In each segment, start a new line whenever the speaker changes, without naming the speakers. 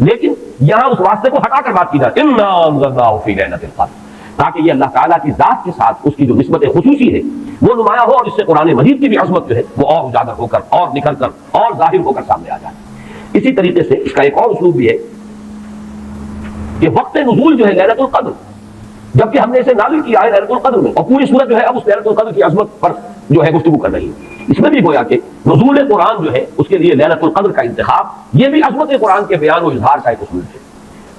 لیکن یہاں اس واسطے کو ہٹا کر بات کی جائے انا انزلناہ فی لیلۃ القدر، تاکہ یہ اللہ تعالیٰ کی ذات کے ساتھ اس کی جو نسبت خصوصی ہے وہ نمایاں ہو، اور اس سے قرآن مجید کی بھی عظمت جو ہے وہ اور اجاگر ہو کر اور نکل کر اور ظاہر ہو کر سامنے آ جائے۔ اسی طریقے سے اس کا ایک اور اسلوب بھی ہے کہ وقت نزول جو ہے لیلۃ القدر، جبکہ ہم نے اسے نازل کیا ہے لیلۃ القدر میں، اور پوری سورت جو ہے اب اس لیلۃ القدر کی عظمت پر جو ہے گفتگو کر رہی ہے۔ اس میں بھی گویا کہ نزول قرآن جو ہے اس کے لیے لیلۃ القدر کا انتخاب یہ بھی عظمت قرآن کے بیان و اظہار کا ایک اصول ہے۔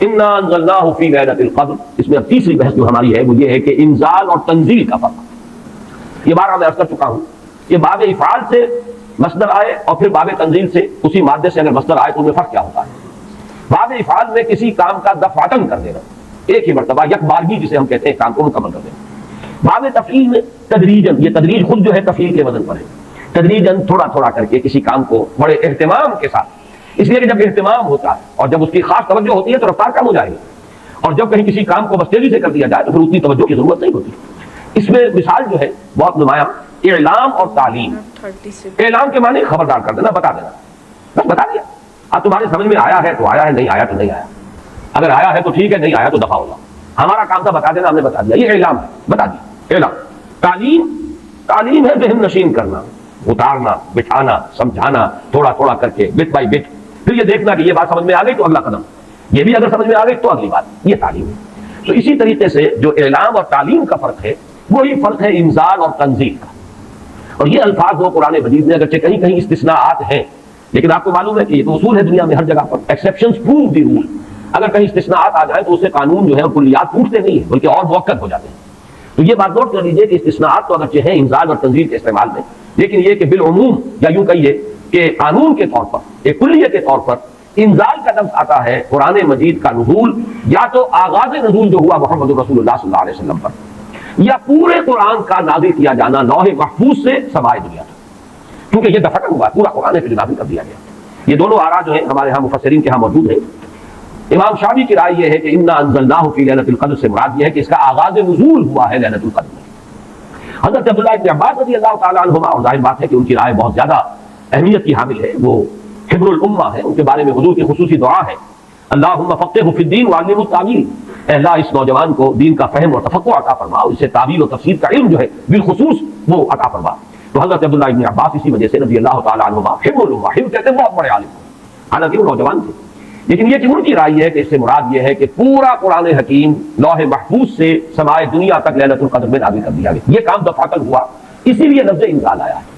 انا انزلناہ فی لیلۃ القدر، اس میں اب تیسری بحث جو ہماری ہے وہ یہ ہے کہ انزال اور تنزیل کا فرق۔ یہ بار میں عرض کر چکا ہوں کہ باب افعال سے مصدر آئے اور پھر باب تنزیل سے اسی مادے سے اگر مصدر آئے تو ان میں فرق کیا ہوتا ہے۔ باب افعال میں کسی کام کا دفعتاً کر دینا، ایک ہی مرتبہ یک بارگی جسے ہم کہتے ہیں کام کو مکمل کر دینا۔ باب تفعیل میں تدریجاً، یہ تدریج خود جو ہے تفعیل کے وزن پر ہے، تدریجاً تھوڑا تھوڑا کر کے کسی کام کو بڑے اہتمام کے ساتھ، اس لیے کہ جب اہتمام ہوتا ہے اور جب اس کی خاص توجہ ہوتی ہے تو رفتار کم ہو جائے گی، اور جب کہیں کسی کام کو بس تیزی سے کر دیا جائے تو پھر اتنی توجہ کی ضرورت نہیں ہوتی۔ اس میں مثال جو ہے بہت نمایاں اعلام اور تعلیم۔ اعلام کے معنی خبردار کر دینا، بتا دینا، بس بتا دیا، اب تمہارے سمجھ میں آیا ہے تو آیا ہے، نہیں آیا تو نہیں آیا، اگر آیا ہے تو ٹھیک ہے، نہیں آیا تو دفع ہوگا۔ ہمارا کام تھا بتا دینا، ہم نے بتا دیا، یہ اعلام ہے، بتا دیا اعلام۔ تعلیم، تعلیم ہے ذہن نشین کرنا، اتارنا، بٹھانا، سمجھانا، تھوڑا تھوڑا کر کے بٹ بائی بٹ، پھر یہ دیکھنا کہ یہ بات سمجھ میں آ گئی تو اگلا قدم، یہ بھی اگر سمجھ میں آ گئی تو اگلی بات، یہ تعلیم ہے۔ تو اسی طریقے سے جو اعلام اور تعلیم کا فرق ہے وہی فرق ہے انزال اور تنزیل کا۔ اور یہ الفاظ وہ قرآن مجید میں اگرچہ کہیں کہیں استثناءات ہیں، لیکن آپ کو معلوم ہے کہ یہ تو اصول ہے دنیا میں ہر جگہ پر، ایکسیپشنز پروو دی رول۔ اگر کہیں استثناءات آ جائیں تو اس سے قانون جو ہے اور کلیات ٹوٹتے نہیں ہیں بلکہ اور موقت ہو جاتے ہیں۔ تو یہ بات نوٹ کر لیجئے کہ استثناءات تو اگرچہ ہیں انزال اور تنزیل کے استعمال میں، لیکن یہ کہ بالعموم یا یوں کہیے کہ قانون کے طور پر، ایک کلیہ کے طور پر انزال کا لفظ آتا ہے قرآن مجید کا نزول یا تو آغاز نزول جو ہوا محمد رسول اللہ صلی اللہ علیہ وسلم پر، یا پورے قرآن کا نازل کیا جانا لوح محفوظ سے سمائے دنیا تک، کیونکہ یہ دفعہ ہوا پورا قرآن پہ نازل کر دیا گیا۔ یہ دونوں آراء جو ہیں ہمارے ہاں مفسرین کے ہاں موجود ہیں۔ امام شافعی کی رائے یہ ہے کہ انا انزلناہ فی لیلۃ القدر سے مراد یہ ہے کہ اس کا آغاز نزول ہوا ہے لیلۃ القدر میں۔ حضرت عبداللہ ابن عباس رضی اللہ تعالیٰ عنہما، اور ظاہر بات ہے کہ ان کی رائے بہت زیادہ اہمیت کی حامل ہے، وہ حبر الامہ ہے، ان کے بارے میں حضور کی خصوصی دعا ہے، اللہم فقہہ فی الدین وعلمہ التاویل، اے اللہ اس نوجوان کو دین کا فہم اور تفقہ عطا فرما، اسے تعویل و تفسیر کا علم جو ہے بالخصوص وہ عطا فرما۔ تو حضرت عبداللہ ابن عباس اسی وجہ سے رضی اللہ تعالیٰ عنہما حبر الامہ، حبر کہتے ہیں بہت بڑے عالم، حالانکہ وہ نوجوان تھے، لیکن یہ کہ ان کی رائے یہ ہے کہ اس سے مراد یہ ہے کہ پورا قرآن حکیم لوح محفوظ سے سمائے دنیا تک لیلۃ القدر میں نازل کر دیا گیا۔ یہ کام دفعتاً ہوا، اسی لیے لفظ انزال آیا ہے۔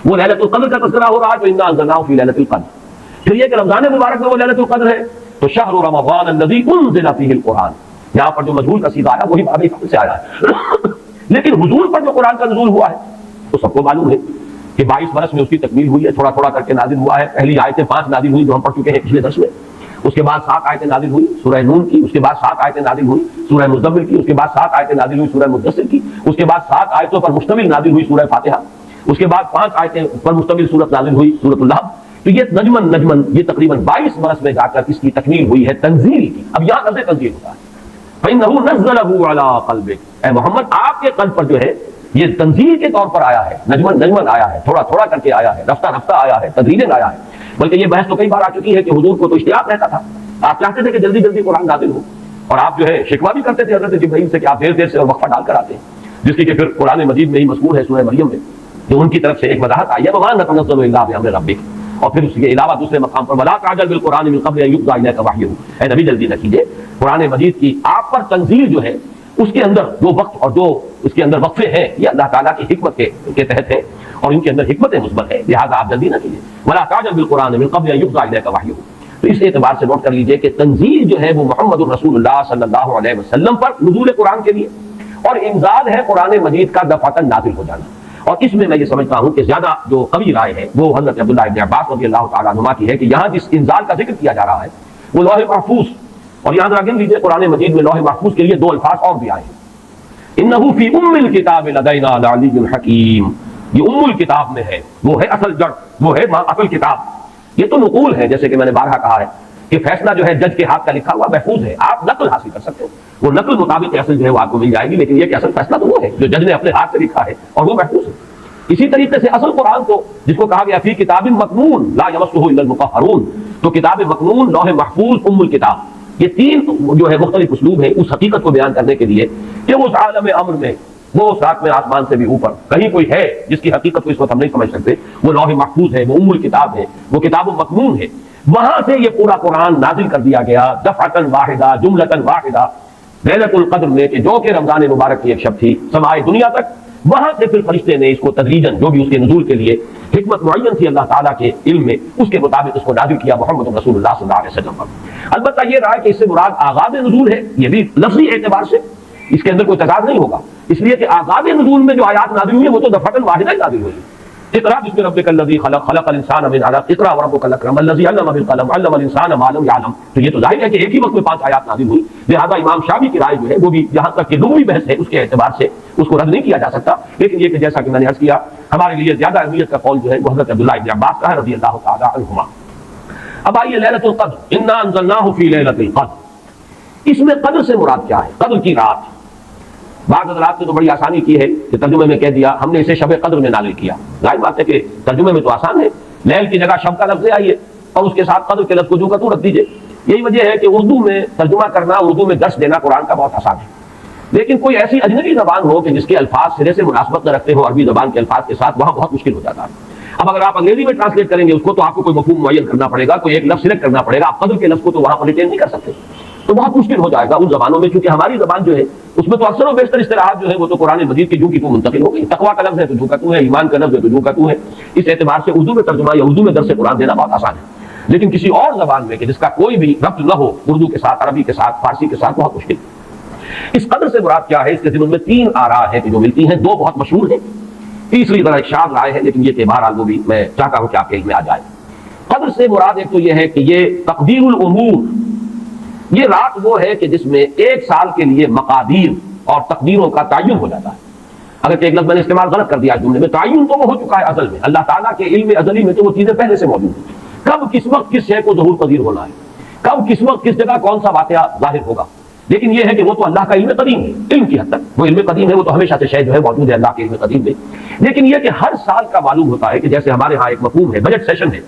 وہ لیلۃ القدر کا تذکرہ ہو رہا ہے تو انا انزلناہ فی لیلۃ القدر۔ پھر یہ کہ رمضان مبارک میں وہ لیلۃ القدر ہے تو شہر رمضان الذی انزل فیہ القرآن، یہاں پر جو مجہول کا صیغہ آیا وہی باب افعال سے آیا ہے۔ لیکن حضور پر جو قرآن کا نزول ہوا ہے تو سب کو معلوم ہے کہ 22 برس میں اس کی تکمیل ہوئی ہے، تھوڑا تھوڑا کر کے نازل ہوا ہے۔ پہلی آیتیں 5 نازل ہوئی جو ہم پڑھ چکے ہیں پچھلے درس میں، اس کے بعد 7 آیتیں نازل ہوئی سورہ نون کی، اس کے بعد 7 آیتیں نازل ہوئی سورہ مزمل کی، اس کے بعد 7 آیتیں نازل ہوئی سورہ مدثر کی، اس کے بعد 7 آیتوں پر مشتمل نازل ہوئی سورہ فاتحہ، اس کے بعد 5 آیتیں پر مشتمل سورت نازل ہوئی سورۃ اللہب۔ تو یہ نجمن یہ تقریباً 22 برس میں جا کر اس کی تکمیل ہوئی ہے تنزیل کی۔ اب یہاں لفظ تنزیل ہوتا ہے، فَإِنَّهُ نَزَّلَهُ عَلَىٰ قَلْبِكَ، اے محمد آپ کے قلب پر جو ہے یہ تنزیل کے طور پر آیا ہے، نجمن آیا ہے، تھوڑا تھوڑا کر کے آیا ہے، رفتہ رفتہ آیا ہے، تدریجاً آیا ہے۔ بلکہ یہ بحث تو کئی بار آ چکی ہے کہ حضور کو تو اشتیاق رہتا تھا، آپ چاہتے تھے کہ جلدی جلدی قرآن نازل ہو، اور آپ جو ہے شکوہ بھی کرتے تھے حضرت جبرائیل سے کہ آپ دیر دیر سے اور وقفہ ڈال کر آتے ہیں، جس کی کہ پھر قرآن مجید میں ہی مذکور ہے سورہ مریم میں، جو ان کی طرف سے ایک وضاحت آئی ہے وَمَا نَتَنَزَّلُ إِلَّا بِأَمْرِ رَبِّكَ، اور پھر اس کے علاوہ دوسرے مقام پر وَلَا تَعْجَلْ بِالْقُرْآنِ مِن قَبْلِ أَن يُقْضَىٰ إِلَيْكَ وَحْيُهُ، اے نبی جلدی نہ کیجیے قرآن مجید کی آپ پر تنزیل جو ہے اس کے اندر جو وقت اور جو اس کے اندر وقفے ہیں یہ اللہ تعالیٰ کی حکمت کے تحت ہے، اور ان کے اندر حکمت مثبت ہے، لہٰذا آپ جلدی نہ کیجیے۔ وَلَا تَعْجَلْ بِالْقُرْآنِ مِن قَبْلِ أَن يُقْضَىٰ إِلَيْكَ وَحْيُهُ، تو اس اعتبار سے نوٹ کر لیجئے کہ تنزیل جو ہے وہ محمد الرسول اللہ صلی اللہ علیہ وسلم پر نزول قرآن کے لیے، اور انزال ہے قرآن مجید کا دفعتاً نازل ہو جانا۔ اور اس میں یہ سمجھتا ہوں کہ زیادہ جو قوی رائے ہے وہ حضرت عبداللہ ابن عباس رضی اللہ تعالیٰ عنہما کی ہے کہ یہاں جس انزال کا ذکر کیا جا رہا ہے وہ لوح محفوظ، اور یہاں ذرا گن لیجیے قرآن مجید میں لوح محفوظ کے لیے 2 الفاظ اور بھی آئے ہیں، انہ فی ام الکتاب لدینا لعلی حکیم، یہ ام الکتاب میں ہے، وہ ہے اصل جڑ، وہ ہے اصل کتاب۔ یہ تو نقول ہے، جیسے کہ میں نے بارہا کہا ہے کہ فیصلہ جو ہے جج کے ہاتھ کا لکھا ہوا محفوظ ہے، آپ نقل حاصل کر سکتے ہو، وہ نقل مطابق اصل جو ہے وہ آپ کو مل جائے گی، لیکن یہ کہ اصل فیصلہ تو وہ ہے جو جج نے اپنے ہاتھ سے لکھا ہے اور وہ محفوظ ہے۔ اسی طریقے سے اصل قرآن کو جس کو کہا گیا فی کتاب مکنون لا یمسہ الا المطہرون، تو کتاب مکنون، لوح محفوظ، ام الکتاب، یہ تین جو ہے مختلف اسلوب ہیں اس حقیقت کو بیان کرنے کے لیے کہ اس عالم امر میں، وہ ساتویں آسمان سے بھی اوپر کہیں کوئی ہے جس کی حقیقت کو اس وقت ہم نہیں سمجھ سکتے، وہ لوح محفوظ ہے، وہ ام الکتاب ہے، وہ کتاب مکنون ہے، وہاں سے یہ پورا قرآن نازل کر دیا گیا دفعۃ واحدہ، جملۃ واحدہ، لیلۃ القدر میں، کہ جو کہ رمضان مبارک کی ایک شب تھی، سمائے دنیا تک، وہاں سے پھر فرشتے نے اس کو تدریجاً جو بھی اس کے نزول کے لیے حکمت معین تھی اللہ تعالیٰ کے علم میں، اس کے مطابق اس کو نازل کیا محمد رسول اللہ صلی اللہ علیہ وسلم پر۔ البتہ یہ رہا کہ اس سے مراد آغاز نزول ہے، یہ بھی لفظی اعتبار سے اس کے اندر کوئی تضاد نہیں ہوگا، اس لیے کہ آغاز نزول میں جو آیات نازل ہوئی ہیں وہ تو دفعۃ واحدہ ہی نازل ہوئی۔ اقرأ بسم ربک الذی خلق، خلق الانسان من علق، اقرأ وربک الاکرم الذی علم بالقلم، علم الانسان ما لم یعلم۔ تو یہ تو ظاہر ہے کہ ایک ہی وقت میں 5 آیات نازل ہوئی، لہذا امام شافعی کی رائے جو ہے وہ بھی جہاں تک کہ لغوی بحث ہے اس کے اعتبار سے اس کو رد نہیں کیا جا سکتا، لیکن یہ کہ جیسا کہ میں نے عرض کیا ہمارے لیے زیادہ اہمیت کا قول جو ہے وہ حضرت عبداللہ ابن عباس کا ہے رضی اللہ تعالی عنہما۔ اب آئیے لیلۃ القدر، انا انزلناہ فی لیلۃ القدر، اس میں قدر سے مراد کیا ہے؟ قدر کی رات۔ بعض حضرات نے تو بڑی آسانی کی ہے کہ ترجمے میں کہہ دیا ہم نے اسے شب قدر میں نازل کیا۔ ظاہر بات ہے کہ ترجمے میں تو آسان ہے، لیل کی جگہ شب کا لفظ آئیے اور اس کے ساتھ قدر کے لفظ کو جو کا تو رکھ دیجیے۔ یہی وجہ ہے کہ اردو میں ترجمہ کرنا، اردو میں درس دینا قرآن کا بہت آسان ہے، لیکن کوئی ایسی اجنبی زبان ہو کہ جس کے الفاظ سرے سے مناسبت نہ رکھتے ہو عربی زبان کے الفاظ کے ساتھ، وہاں بہت مشکل ہو جاتا ہے۔ اب اگر آپ انگریزی میں ٹرانسلیٹ کریں گے اس کو تو آپ کو کوئی مفہوم معین کرنا پڑے گا، کوئی ایک لفظ سلیکٹ کرنا پڑے گا، آپ قدر کے لفظ کو تو وہاں پر ریٹین نہیں کر سکتے، تو بہت مشکل ہو جائے گا ان زبانوں میں، کیونکہ ہماری زبان جو ہے اس میں تو اکثر و بیشتر اصطلاحات جو ہے وہ تو قرآن مجید کی جو کی تو منتقل ہو گئی۔ تقویٰ کا لفظ ہے تو جو کا تو ہے، ایمان کا لفظ ہے تو جو کا تو ہے۔ اس اعتبار سے اردو میں ترجمہ یا اردو میں درس قرآن دینا بہت آسان ہے، لیکن کسی اور زبان میں کہ جس کا کوئی بھی ربط نہ ہو اردو کے ساتھ، عربی کے ساتھ، فارسی کے ساتھ، بہت مشکل۔ اس قدر سے مراد کیا ہے؟ اس کے ضمن میں 3 آراء ہیں کہ جو ملتی ہیں، 2 بہت مشہور ہیں، تیسری ذرا ایک شاذ رائے ہے، لیکن یہ کہ بہرحال وہ بھی میں چاہتا ہوں کہ آپ کے علم میں آ جائے۔ قدر سے مراد ایک تو یہ ہے کہ یہ تقدیر الامور، یہ رات وہ ہے کہ جس میں 1 سال کے لیے مقادیر اور تقدیروں کا تعین ہو جاتا ہے۔ اگر ایک لفظ میں نے استعمال غلط کر دیا جملے میں، تعین تو وہ ہو چکا ہے ازل میں، اللہ تعالیٰ کے علم ازلی میں تو وہ چیزیں پہلے سے موجود ہیں، کب کس وقت کس شے کو ظہور پذیر ہونا ہے، کب کس وقت کس جگہ کون سا واقعہ ظاہر ہوگا، لیکن یہ ہے کہ وہ تو اللہ کا علم قدیم ہے، علم کی حد تک وہ علم قدیم ہے، وہ تو ہمیشہ سے شے جو ہے موجود ہے اللہ کے علم قدیم میں۔ لیکن یہ کہ ہر سال کا معلوم ہوتا ہے کہ جیسے ہمارے ہاں ایک مفہوم ہے بجٹ سیشن ہے،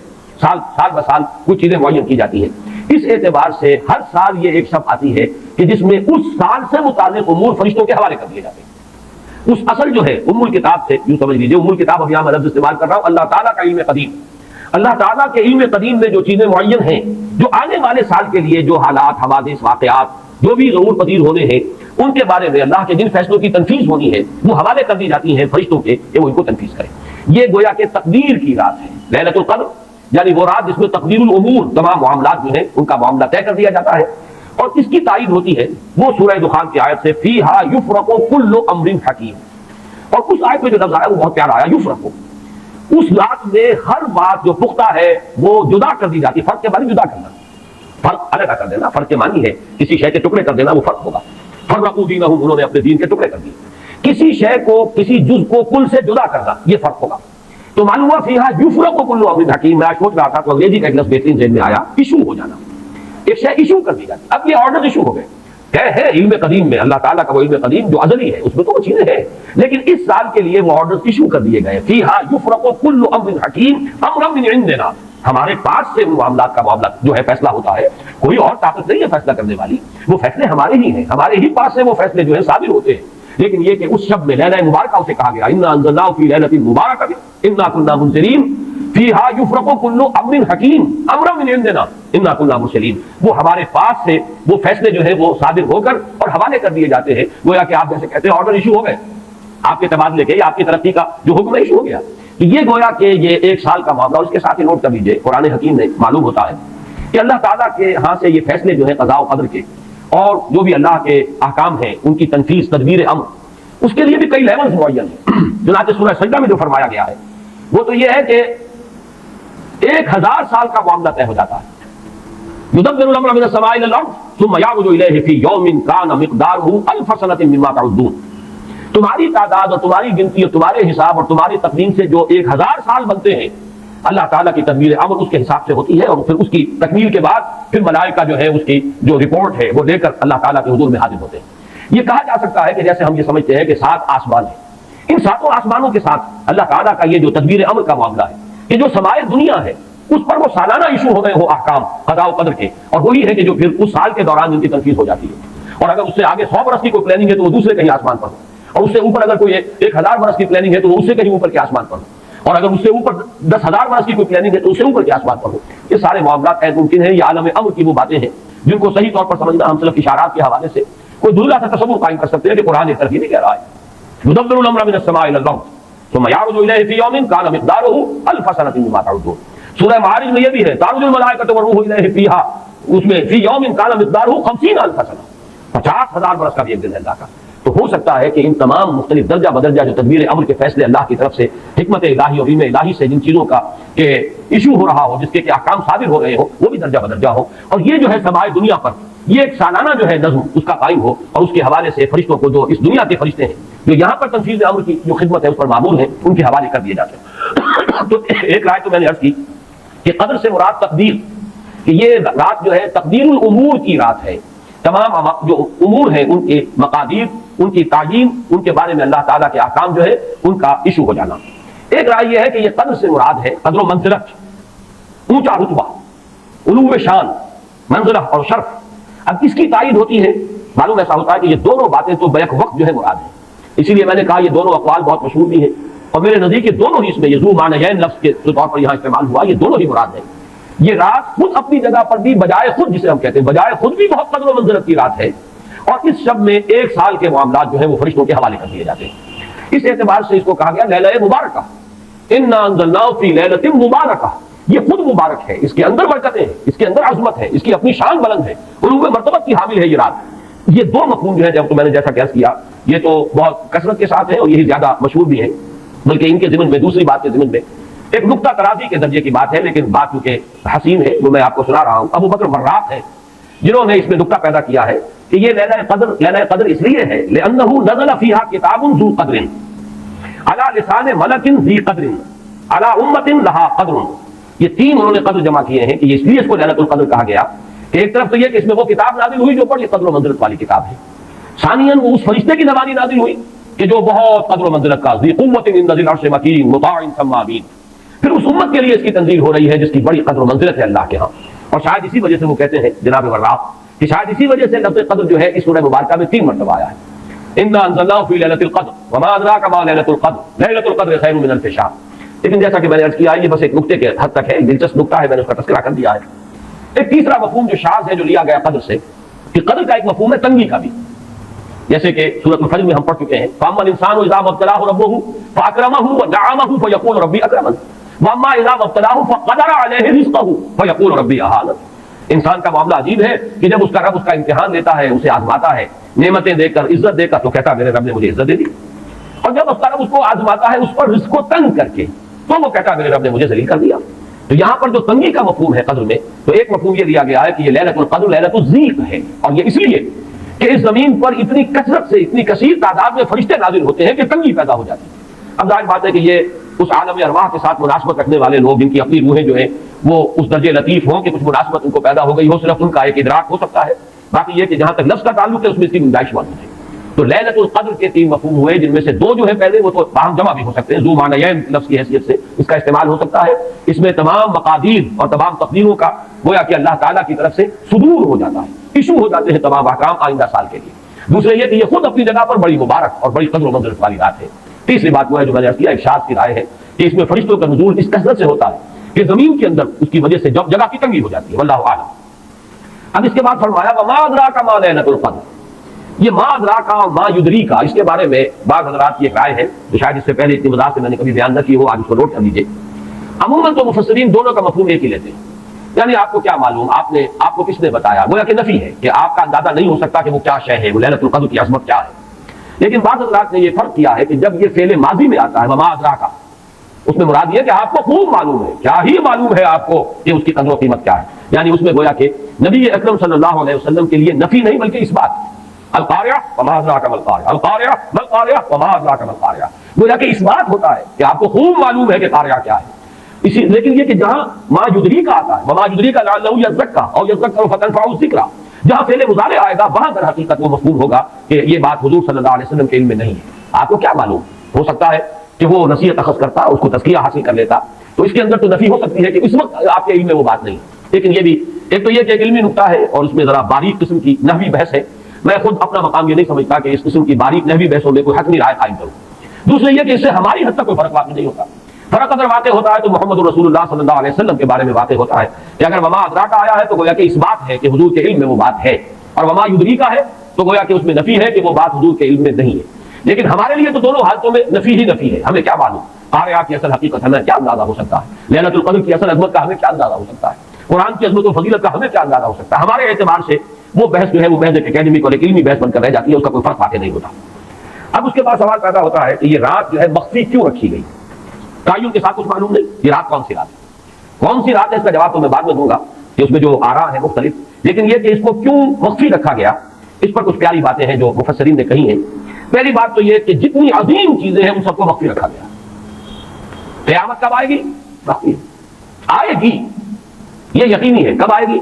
سال بہ سال کچھ چیزیں معین کی جاتی ہیں، اس اعتبار سے ہر سال یہ ایک شب آتی ہے کہ جس میں اس سال سے متعلق امور فرشتوں کے حوالے کر دیے جاتے ہیں۔ اس اصل جو ہے ام الکتاب سے یوں سمجھ لیجیے، ام الکتاب اب یہاں میں لفظ استعمال کر رہا ہوں، اللہ تعالیٰ کا علم قدیم، اللہ تعالیٰ کے علم قدیم میں جو چیزیں معین ہیں، جو آنے والے سال کے لیے جو حالات، حوادث، واقعات جو بھی ظہور پذیر ہونے ہیں، ان کے بارے میں اللہ کے جن فیصلوں کی تنفیذ ہونی ہے وہ حوالے کر دی جاتی ہیں فرشتوں کے کہ وہ ان کو تنفیذ کریں۔ یہ گویا کہ تقدیر کی رات ہے لیلۃ القدر، یعنی وہ رات جس میں تقدیر الامور، تمام معاملات جو ہیں ان کا معاملہ طے کر دیا جاتا ہے، اور اس کی تائید ہوتی ہے وہ سورہ دخان کی آیت سے فیہا یفرق کل امر حکیم، اور اس آیت میں جو لفظ آیا وہ بہت پیارا آیا، یفرق، اس رات میں ہر بات جو پختہ ہے وہ جدا کر دی جاتی ہے۔ فرق کے معنی جدا کرنا، فرق علیحدہ کر دینا، فرق کے معنی ہے کسی شے کے ٹکڑے کر دینا، وہ فرق ہوگا۔ فرقوا دینہم، انہوں نے اپنے دین کے ٹکڑے کر دیے، کسی شے کو، کسی جز کو کل سے جدا کرنا، یہ فرق ہوگا۔ تو معلوم ہوا فیہا یفرق کل امر حکیم، میں سوچ رہا تھا تو انگریزی کا ایک لفظ بہترین ذہن میں آیا، ایشو ہو جانا، ایک شے ایشو کر دی جاتی، اب یہ آرڈر ایشو ہو گئے، ہے علم قدیم میں، اللہ تعالیٰ کا وہ علم قدیم جو ازلی ہے اس میں تو وہ چیزیں ہیں، لیکن اس سال کے لیے وہ آرڈر ایشو کر دیے گئے، فیہا یفرق کل امر حکیم امرا من عندنا، ہمارے پاس سے معاملات کا معاملہ جو ہے فیصلہ ہوتا ہے، کوئی اور طاقت نہیں ہے فیصلہ کرنے والی، وہ فیصلے ہمارے ہی ہیں، ہمارے ہی پاس سے وہ فیصلے جو ہیں صادر ہوتے ہیں۔ لیکن یہ کہ اس شب میں لیلہ مبارکہ اسے کہا گیا، انا انزلناہ فی لیلۃ مبارکۃ انا کنا منذرین فیہا یفرق کل امر حکیم امرا من عندنا انا کنا مرسلین، وہ ہمارے پاس سے وہ فیصلے جو ہے وہ صادر ہو کر اور حوالے کر دیے جاتے ہیں، گویا کہ آپ جیسے کہتے ہیں آرڈر ایشو ہو گئے، آپ کے تبادلے کے یا آپ کی ترقی کا جو حکم ایشو ہو گیا۔ تو یہ گویا کہ یہ 1 سال کا معاملہ، اس کے ساتھ ہی نوٹ کر لیجیے قرآن حکیم میں معلوم ہوتا ہے کہ اللہ تعالیٰ کے ہاں سے یہ فیصلے جو ہیں قضاء و قدر کے اور جو بھی اللہ کے احکام ہیں ان کی تنفیذ، تدبیر امر، اس کے لیے بھی کئی لیولز معین ہیں۔ چنانچہ سورہ سجدہ میں جو فرمایا گیا ہے وہ تو یہ ہے کہ 1000 سال کا معاملہ طے ہو جاتا ہے، یدبر الامر من السماء الى الارض ثم يعرج اليه في يوم كان مقداره 1000 سنة مما تعدون، تمہاری تعداد اور تمہاری گنتی اور تمہارے حساب اور تمہاری تقویم سے جو 1000 سال بنتے ہیں، اللہ تعالیٰ کی تدبیر امر اس کے حساب سے ہوتی ہے، اور پھر اس کی تکمیل کے بعد پھر ملائکہ جو ہے اس کی جو رپورٹ ہے وہ لے کر اللہ تعالیٰ کے حضور میں حاضر ہوتے ہیں۔ یہ کہا جا سکتا ہے کہ جیسے ہم یہ سمجھتے ہیں کہ 7 آسمان ہیں، ان ساتوں آسمانوں کے ساتھ اللہ تعالیٰ کا یہ جو تدبیر امر کا معاملہ ہے، کہ جو سمائے دنیا ہے اس پر وہ سالانہ ایشو ہو رہے ہو احکام قضاء و قدر کے، اور وہی ہے کہ جو پھر اس سال کے دوران ان کی تنفیذ ہو جاتی ہے، اور اگر اس سے آگے 100 برس کی کوئی پلاننگ ہے تو وہ دوسرے کہیں آسمان پر ہو، اور اس سے اوپر اگر کوئی 1000 برس کی پلاننگ ہے تو وہ اس سے کہیں اوپر کے آسمان پر ہو، اور اگر اس سے اوپر 10,000 برس کی کوئی پلاننگ ہے تو اس سے اوپر کے آسمان پر ہو۔ یہ سارے معاملات غیر ممکن ہیں، یہ عالم امر کی وہ باتیں ہیں جن کو صحیح طور پر سمجھنا ہم صرف اشارات کے حوالے سے کوئی دھندلا سا تصور قائم کر سکتے ہیں کہ قرآن اس طرح نہیں کہہ رہا ہے۔ يدبر الامر من السماء الى الارض ثم يعرج اليه في يوم كان مقداره 1000 سنة مما تعدون۔ سورہ معارج میں یہ بھی ہے تعرج الملائکۃ والروح الیہ فیہا، اس میں فی یوم کان مقدارہ 50,000 سنہ، 50,000 برس کا بھی ایک دن ہے اللہ کا۔ تو ہو سکتا ہے کہ ان تمام مختلف درجہ بدرجہ جو تدبیر امر کے فیصلے اللہ کی طرف سے حکمت الہی اور علم الہی سے جن چیزوں کا کہ ایشو ہو رہا ہو، جس کے کہ احکام صادر ہو رہے ہو، وہ بھی درجہ بدرجہ ہو، اور یہ جو ہے سمائے دنیا پر یہ ایک سالانہ جو ہے نظم اس کا قائم ہو، اور اس کے حوالے سے فرشتوں کو جو اس دنیا کے فرشتے ہیں جو یہاں پر تنفیذ امر کی جو خدمت ہے اس پر معمول ہیں ان کے حوالے کر دیے جاتے ہیں۔ تو ایک رائے تو میں نے عرض کی کہ قدر سے مراد تقدیر، کہ یہ رات جو ہے تقدیر الامور کی رات ہے، تمام جو امور ہیں ان کے مقادیر، ان کی تعین، ان کے بارے میں اللہ تعالیٰ کے احکام جو ہے ان کا ایشو ہو جانا۔ ایک رائے یہ ہے کہ یہ قدر سے مراد ہے قدر و منزلت، اونچا رتبہ، علو شان، منزلہ اور شرف۔ اب کس کی تائید ہوتی ہے؟ معلوم ایسا ہوتا ہے کہ یہ دونوں باتیں تو بیک وقت جو ہے مراد ہیں، اسی لیے میں نے کہا یہ دونوں اقوال بہت مشہور بھی ہیں، اور میرے نزدیک یہ دونوں ہی اس میں یہ ذو معنیین لفظ کے طور پر یہاں استعمال ہوا، یہ دونوں ہی مراد ہیں۔ یہ رات خود اپنی جگہ پر بھی بجائے خود، جسے ہم کہتے ہیں بجائے خود بھی بہت قدر و منزلت کی رات ہے، اور اس شب میں 1 سال کے معاملات جو ہیں وہ فرشتوں کے حوالے کر دیے جاتے ہیں۔ اس اعتبار سے اس کو کہا گیا لیلہ مبارکہ، انا انزلناہ فی لیلۃ مبارکہ، یہ خود مبارک ہے، اس کے اندر برکتیں ہیں، اس کے اندر عظمت ہے، اس کی اپنی شان بلند ہے، علو مرتبت کی حامل ہے یہ رات۔ یہ دو مفہوم جو ہے جب تو میں نے جیسا قیاس کیا یہ تو بہت کثرت کے ساتھ ہے اور یہی زیادہ مشہور بھی ہے، بلکہ ان کے ضمن میں دوسری بات کے ضمن میں ایک نقطہ ترازی کے درجے کی بات ہے، لیکن بات چونکہ حسین ہے وہ میں آپ کو سنا رہا ہوں۔ ابو بکر وراق ہے جنہوں نے اس میں نقطہ پیدا کیا ہے کہ یہ لیلہ قدر اس لیے ہے لأنہ نزل فیہا کتاب ذو قدر علی لسان ملک ذی قدر علی امت لہا قدر۔ یہ تین انہوں نے قدر جمع کیے ہیں کہ اس لیے اس کو لیلۃ القدر کہا گیا کہ ایک طرف تو یہ کہ اس میں وہ کتاب نازل ہوئی جو بڑی قدر و منزلت والی کتاب ہے، ثانیاً وہ اس فرشتے کی زبانی نازل ہوئی کہ جو بہت قدر و منزلت کا ذی قوت عند ذی العرش مکین مطاع ثم امین، پھر اس امت کے لیے اس کی تنزیل ہو رہی ہے جس کی بڑی قدر و منزلت ہے اللہ کے ہاں۔ اور شاید اسی وجہ سے وہ کہتے ہیں جناب وراق کہ شاید اسی وجہ سے لفظ قدر جو ہے اس سورہ مبارکہ میں 3 مرتبہ آیا ہے، انا انزلناہ فی لیلۃ القدر وما ادراک ما لیلۃ القدر لیلۃ القدر خیر من الف شہر۔ لیکن جیسا کہ میں نے عرض کیا یہ بس ایک نقطے کے حد تک ہے، ایک دلچسپ نقطہ ہے، میں نے اس کا تذکرہ کر دیا ہے۔ ایک تیسرا مفہوم جو شاذ ہے جو لیا گیا قدر سے، کہ قدر کا ایک مفہوم ہے تنگی کا بھی، جیسے کہ سورۃ الفجر میں ہم پڑھ چکے ہیں فاما الانسان اذا ما ابتلاه ربه فاکرمه ونعمه فیقول ربی اکرمن واما اذا ما ابتلاه فقدر علیہ رزقه فیقول ربی اہانن۔ انسان کا معاملہ عجیب ہے کہ جب اس کا رب اس کا امتحان لیتا ہے، اسے آزماتا ہے، نعمتیں دے کر، عزت دے کر، تو کہتا میرے رب نے مجھے عزت دے دی، اور جب اس کا رب اس کو آزماتا ہے اس پر رزق کو تنگ کر کے، تو وہ کہتا میرے رب نے مجھے ذلیل کر دیا۔ تو یہاں پر جو تنگی کا مفہوم ہے قدر میں، تو ایک مفہوم یہ لیا گیا ہے کہ یہ لیلۃ القدر لیلۃ الضیق ہے، اور یہ اس لیے کہ اس زمین پر اتنی کثرت سے اتنی کثیر تعداد میں فرشتے نازل ہوتے ہیں کہ تنگی پیدا ہو جاتی ہے۔ اب ظاہر بات ہے کہ یہ اس عالم ارواح کے ساتھ مناسبت رکھنے والے لوگ جن کی اپنی روحیں جو ہیں وہ اس درجے لطیف ہوں کہ کچھ مناسبت ان کو پیدا ہو گئی ہو، صرف ان کا ایک ادراک ہو سکتا ہے، باقی یہ کہ جہاں تک لفظ کا تعلق ہے اس میں اس کی گنجائش موجود ہے۔ تو لیلۃ القدر کے 3 مفہوم ہوئے، جن میں سے 2 جو ہے پہلے وہ تو باہم جمع بھی ہو سکتے ہیں، ذو معنیین لفظ کی حیثیت سے اس کا استعمال ہو سکتا ہے، اس میں تمام مقادیر اور تمام تقدیروں کا گویا کہ اللہ تعالیٰ کی طرف سے صدور ہو جاتا ہے، ایشو ہو جاتے ہیں تمام احکام آئندہ سال کے لیے۔ دوسرے یہ کہ یہ خود اپنی جگہ پر بڑی مبارک اور بڑی قدر و منزلت والی رات ہے۔ تیسری بات وہ ہے جو میں نے عرض کیا، ایک شاذ کی رائے ہے کہ اس میں فرشتوں کا نزول اس کثرت سے ہوتا ہے کہ زمین کے اندر اس کی وجہ سے جب جگہ کی تنگی ہو جاتی ہے، واللہ اعلم۔ اب اس کے بعد فرمایا وما ادراک ما لیلۃ القدر، یہ ما ادراک اور ما یدریک، اس کے بارے میں بعض حضرات کی ایک رائے ہے جو شاید اس سے پہلے اتنی وضاحت سے میں نے کبھی بیان نہ کی ہو، آج اس کو نوٹ کر لیجیے۔ عموماً تو مفسرین دونوں کا مفہوم ایک ہی لیتے ہیں، یعنی آپ کو کیا معلوم، آپ کو کس نے بتایا، گویا کہ نفی ہے کہ آپ کا اندازہ نہیں ہو سکتا کہ وہ کیا شے ہے، وہ لیلۃ القدر کی عظمت کیا ہے۔ لیکن بعض حضرات نے یہ فرق کیا ہے کہ جب یہ فعل ماضی میں آتا ہے وما ادراک، اس میں مراد یہ کہ آپ کو خوب معلوم ہے، کیا ہی معلوم ہے آپ کو کہ اس کی قدر و قیمت کیا ہے، یعنی اس میں گویا کہ نبی اکرم صلی اللہ علیہ وسلم کے لیے نفی نہیں بلکہ اس بات، القاریہ وما ادراک ما القاریہ، القاریہ ما القاریہ وما ادراک ما القاریہ، گویا کہ اس بات ہوتا ہے کہ آپ کو خوب معلوم ہے کہ قاریہ کیا ہے۔ لیکن یہ کہ جہاں ما یدریک آتا ہے وما یدریک لعلہ یزکا اور یذکر فتنفعہ الذکریٰ، جہاں فعل مضارع آئے گا وہاں در حقیقت وہ مفہوم ہوگا کہ یہ بات حضور صلی اللہ علیہ وسلم کے علم میں نہیں ہے، آپ کو کیا معلوم، ہو سکتا ہے کہ وہ نصیحت اخذ کرتا، اس کو تزکیہ حاصل کر لیتا، تو اس کے اندر تو نفی ہو سکتی ہے کہ اس وقت آپ کے علم میں وہ بات نہیں. لیکن یہ بھی ایک تو یہ کہ ایک علمی نکتہ ہے اور اس میں ذرا باریک قسم کی نحوی بحث ہے. میں خود اپنا مقام یہ نہیں سمجھتا کہ اس قسم کی باریک نحوی بحثوں میں کوئی حتمی رائے قائم کروں. دوسرے یہ کہ اس سے ہماری حد تک کوئی فرق واقع نہیں ہوتا. فرق اگر واقع ہوتا ہے تو محمد رسول اللہ صلی اللہ علیہ وسلم کے بارے میں واقع ہوتا ہے کہ اگر وما ادراک آیا ہے تو گویا کہ اس بات ہے کہ حضور کے علم میں وہ بات ہے، اور وما یدریکا ہے تو گویا کہ اس میں نفی ہے کہ وہ بات حضور کے علم میں نہیں ہے. لیکن ہمارے لیے تو دونوں حالتوں میں نفی ہی نفی ہے. ہمیں کیا معلوم قاریات کی اصل حقیقت ہمیں کیا اندازہ ہو سکتا ہے، لیلۃ القدر کی اصل عظمت کا ہمیں کیا اندازہ ہو سکتا ہے، قرآن کی عظمت و فضیلت کا ہمیں کیا اندازہ ہو سکتا ہے. ہمارے اعتبار سے وہ بحث جو ہے وہ محض اکیڈمک اور ایک علمی بحث بن کر رہ جاتی ہے، اس کا کوئی فرق واقع نہیں ہوتا. اب اس کے بعد سوال پیدا ہوتا ہے کہ یہ رات جو ہے مخفی کیوں رکھی گئی؟ تعین کے ساتھ کچھ معلوم نہیں یہ رات کون سی رات ہے. کون سی رات ہے اس کا جواب تو میں بعد میں دوں گا کہ اس میں جو آراء ہیں مختلف، لیکن یہ کہ اس کو کیوں مخفی رکھا گیا اس پر کچھ پیاری باتیں ہیں جو مفسرین نے کہی ہیں. پہلی بات تو یہ کہ جتنی عظیم چیزیں ہیں ان سب کو مخفی رکھا گیا. قیامت کب آئے گی؟ مخفی آئے گی، یہ یقینی ہے. کب آئے گی؟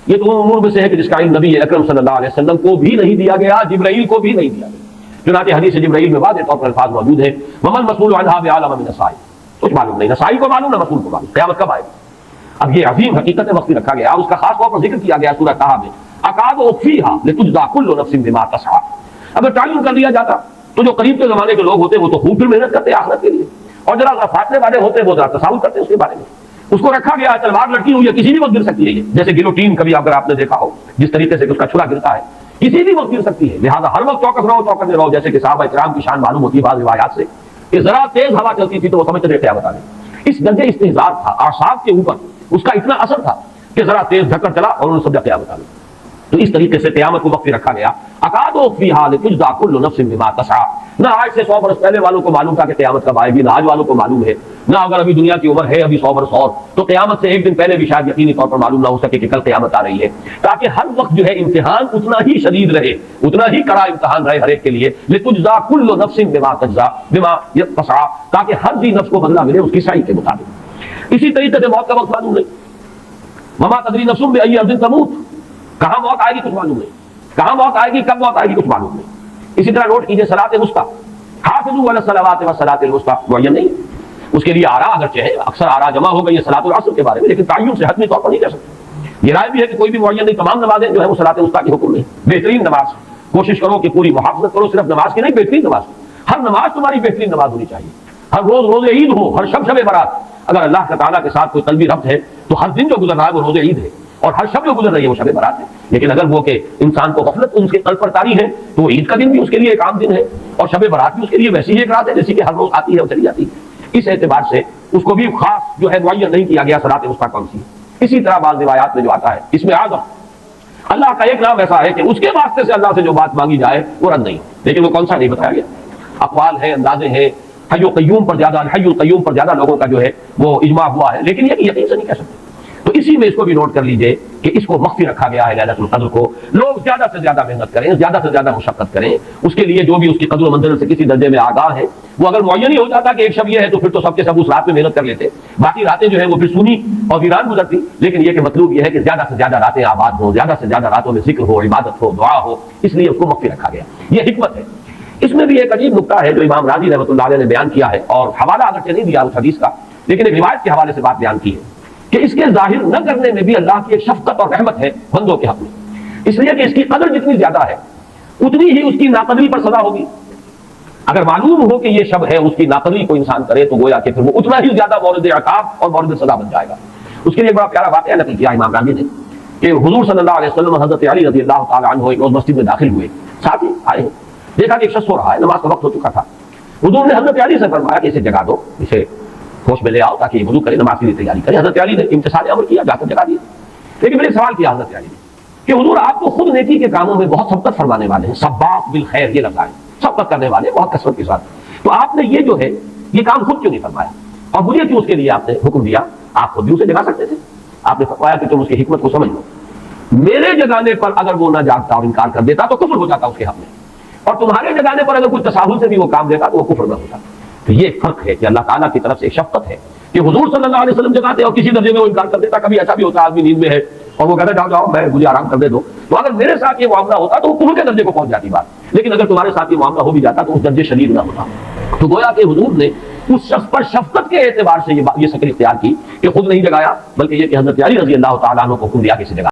یہ تو امور میں سے ہے کہ جس کا علم نبی اکرم صلی اللہ علیہ وسلم کو بھی نہیں دیا گیا، جبرائیل کو بھی نہیں دیا گیا. چنانچہ حدیث جبرائیل میں واضح طور پر الفاظ موجود ہیں وَمَا الْمَسْئُولُ عَنْهَا بِأَعْلَمَ مِنَ السَّائِلِ. کچھ معلوم نہیں، نہ سائل کو معلوم نہ مسئول کو معلوم قیامت کب آئے گی. اب یہ عظیم حقیقت مخفی رکھا گیا، اس کا خاص طور پر ذکر کیا گیا سورہ طٰہٰ میں اَكَادُ أُخْفِيهَا لِتُجْزَىٰ كُلُّ نَفْسٍ بِمَا تَسْعَىٰ. اگر تعین کر دیا جاتا تو جو قریب کے زمانے کے لوگ ہوتے وہ تو خوب پھر محنت کرتے آخرت کے لیے، اور ذرا فاصلے والے ہوتے وہ ذرا تصاویر کرتے اس کے بارے میں. اس کو رکھا گیا تلوار لٹکی ہوئی ہے، کسی بھی وقت گر سکتی ہے. یہ جیسے گلوٹین کبھی اگر آپ نے دیکھا ہو جس طریقے سے اس کا چھرا گرتا ہے کسی بھی وقت گر سکتی ہے. لہٰذا ہر وقت چوکس رہو چوکس رہو. جیسے کہ صحابہ کرام کی شان معلوم ہوتی ہے بعض روایات سے کہ ذرا تیز ہوا چلتی تھی تو وہ سمجھتے تھے قیامت آ گئی. اس درجے استحضار تھا اعصاب کے اوپر، اس کا اتنا اثر تھا کہ ذرا تیز دھکر چلا اور انہوں نے سمجھا قیامت آ گئی. تو اس طریقے سے قیامت کو وقفی رکھا گیا. اکاد اخفیہا لتجزیٰ کل نفس بما تسعیٰ. نہ آج سے 100 برس پہلے والوں کو معلوم تھا کہ قیامت کب آئے گی، نہ آج والوں کو معلوم ہے. نہ اگر ابھی دنیا کی عمر ہے ابھی 100 برس اور تو قیامت سے ایک دن پہلے بھی شاید یقینی طور پر معلوم نہ ہو سکے کہ کل قیامت آ رہی ہے. تاکہ ہر وقت جو ہے امتحان اتنا ہی شدید رہے، اتنا ہی کڑا امتحان رہے ہر ایک کے لیے. لتجزیٰ کل نفس بما تسعیٰ، تاکہ ہر ذی نفس کو بدلہ ملے اس کی سعی کے مطابق. اسی طریقے سے موت کا وقت معلوم نہیں. وما تدری نفس بأی ارض تموت. کہاں موت آئے گی کچھ معلوم نہیں، کہاں موت آئے گی کب موت آئے گی کچھ معلوم نہیں. اسی طرح نوٹ کیجئے صلاۃ وسطیٰ، حافظوا علی الصلوات والصلاۃ الوسطیٰ معین نہیں. اس کے لیے آراء اگرچہ ہے، اکثر آراء جمع ہو گئی ہے صلاۃ العصر کے بارے میں، لیکن تعین سے حتمی طور پر نہیں کہہ سکتے. یہ رائے بھی ہے کہ کوئی بھی معین نہیں، تمام نمازیں جو ہے وہ صلاۃ وسطیٰ کی حکم میں بہترین نماز. کوشش کرو کہ پوری محافظت کرو صرف نماز کی نہیں، بہترین نماز. ہر نماز تمہاری بہترین نماز ہونی چاہیے. ہر روز روز عید ہو، ہر شب شب برات. اگر اللہ کا تعالیٰ کے ساتھ کوئی قلبی ربط ہے تو ہر دن جو گزر رہا ہے وہ روز عید ہے، اور ہر شب جو گزر رہی ہے وہ شب برات ہے. لیکن اگر وہ کہ انسان کو غفلت ان کے قلب پر طاری ہے تو وہ عید کا دن بھی اس کے لیے ایک عام دن ہے، اور شب برات بھی اس کے لیے ویسی ہی ایک رات ہے جیسی کہ ہر روز آتی ہے اور چلی جاتی ہے. اس اعتبار سے اس کو بھی خاص جو ہے معین نہیں کیا گیا صلاۃ وسطیٰ کون سی. اسی طرح بعض روایات میں جو آتا ہے اس میں اعظم اللہ کا ایک نام ایسا ہے کہ اس کے واسطے سے اللہ سے جو بات مانگی جائے وہ رد نہیں، لیکن وہ کون سا نہیں بتایا گیا. اقوال ہیں، اندازے ہیں. حی القیوم پر زیادہ، حی القیوم پر زیادہ لوگوں کا جو ہے وہ اجماع ہوا ہے، لیکن یہ کہ یقین سے نہیں کہہ سکتے. تو اسی میں اس کو بھی نوٹ کر لیجئے کہ اس کو مخفی رکھا گیا ہے لیلۃ القدر کو. لوگ زیادہ سے زیادہ محنت کریں، زیادہ سے زیادہ مشقت کریں. اس کے لیے جو بھی اس کی قدر و منزلت سے کسی درجے میں آگاہ ہے، وہ اگر معین ہی ہو جاتا کہ ایک شب یہ ہے تو پھر تو سب کے سب اس رات میں محنت کر لیتے، باقی راتیں جو ہیں وہ پھر سونی اور ویران گزرتی. لیکن یہ کہ مطلوب یہ ہے کہ زیادہ سے زیادہ راتیں آباد ہوں، زیادہ سے زیادہ راتوں میں ذکر ہو، عبادت ہو، دعا ہو. اس لیے اس کو مخفی رکھا گیا. یہ حکمت ہے. اس میں بھی ایک عجیب نقطہ ہے جو امام راضی رحمۃ اللہ علیہ نے بیان کیا ہے، اور حوالہ اگرچہ نہیں دیا اس حدیث کا، لیکن ایک روایت کے حوالے سے بات بیان کی ہے کہ اس کے ظاہر نہ کرنے میں بھی اللہ کی ایک شفقت اور رحمت ہے بندوں کے حق میں. اس لیے کہ اس کی قدر جتنی زیادہ ہے اتنی ہی اس کی ناقدری پر سزا ہوگی. اگر معلوم ہو کہ یہ شب ہے اس کی ناقدری کو انسان کرے تو گویا کہ پھر وہ اتنا ہی زیادہ مورد عقاب اور مورد سزا بن جائے گا. اس کے لیے ایک بڑا پیارا واقعہ نقل کیا امام راضی نے کہ حضور صلی اللہ علیہ وسلم حضرت علی رضی اللہ تعالیٰ عنہ ایک روز مسجد میں داخل ہوئے. ساتھ ہی آئے، دیکھا کہ ایک شخص سو رہا ہے، نماز کا وقت ہو چکا تھا. حضور نے حضرت علی سے فرمایا کہ اسے جگا دو، اسے ہوش میں لے آؤ تاکہ یہ وضو کرے، نماز کی تیاری کرے. حضرت علی نے امتثال امر کیا، جا کر جگا دیا. لیکن میں نے سوال کیا حضرت علی نے کہ حضور آپ کو خود نیکی کے کاموں میں بہت سبقت فرمانے والے ہیں، سباق بالخیر یہ لفظ ہے، سبقت کرنے والے بہت کثرت کے ساتھ، تو آپ نے یہ جو ہے یہ کام خود کیوں نہیں فرمایا اور مجھے کیوں اس کے لیے آپ نے حکم دیا؟ آپ خود بھی اسے جگا سکتے تھے. آپ نے فرمایا کہ تم اس کی حکمت کو سمجھ لو. میرے جگانے پر اگر وہ نہ جاگتا اور انکار کر دیتا تو کفر ہو جاتا اس کے حق میں، اور تمہارے جگانے پر اگر کچھ تساہل سے بھی وہ کام دیتا تو وہ کفر نہ ہوتا. تو یہ ایک فرق ہے کہ اللہ تعالیٰ کی طرف سے ایک شفقت ہے کہ حضور صلی اللہ علیہ وسلم جگاتے اور کسی درجے میں وہ انکار کر دیتا. کبھی ایسا بھی ہوتا آدمی نیند میں ہے اور وہ کہتا جاؤ جاؤ میں مجھے آرام کر دے دو، تو اگر میرے ساتھ یہ معاملہ ہوتا تو وہ کفر کے درجے کو پہنچ جاتی بات. لیکن اگر تمہارے ساتھ یہ معاملہ ہو بھی جاتا تو اس درجے شدید نہ ہوتا. تو گویا کہ حضور نے اس شخص پر شفقت کے اعتبار سے یہ شکل اختیار کی کہ خود نہیں جگایا، بلکہ یہ کہ حضرت علی رضی اللہ تعالیٰ عنہ کو حکم دیا کہ اسے جگا.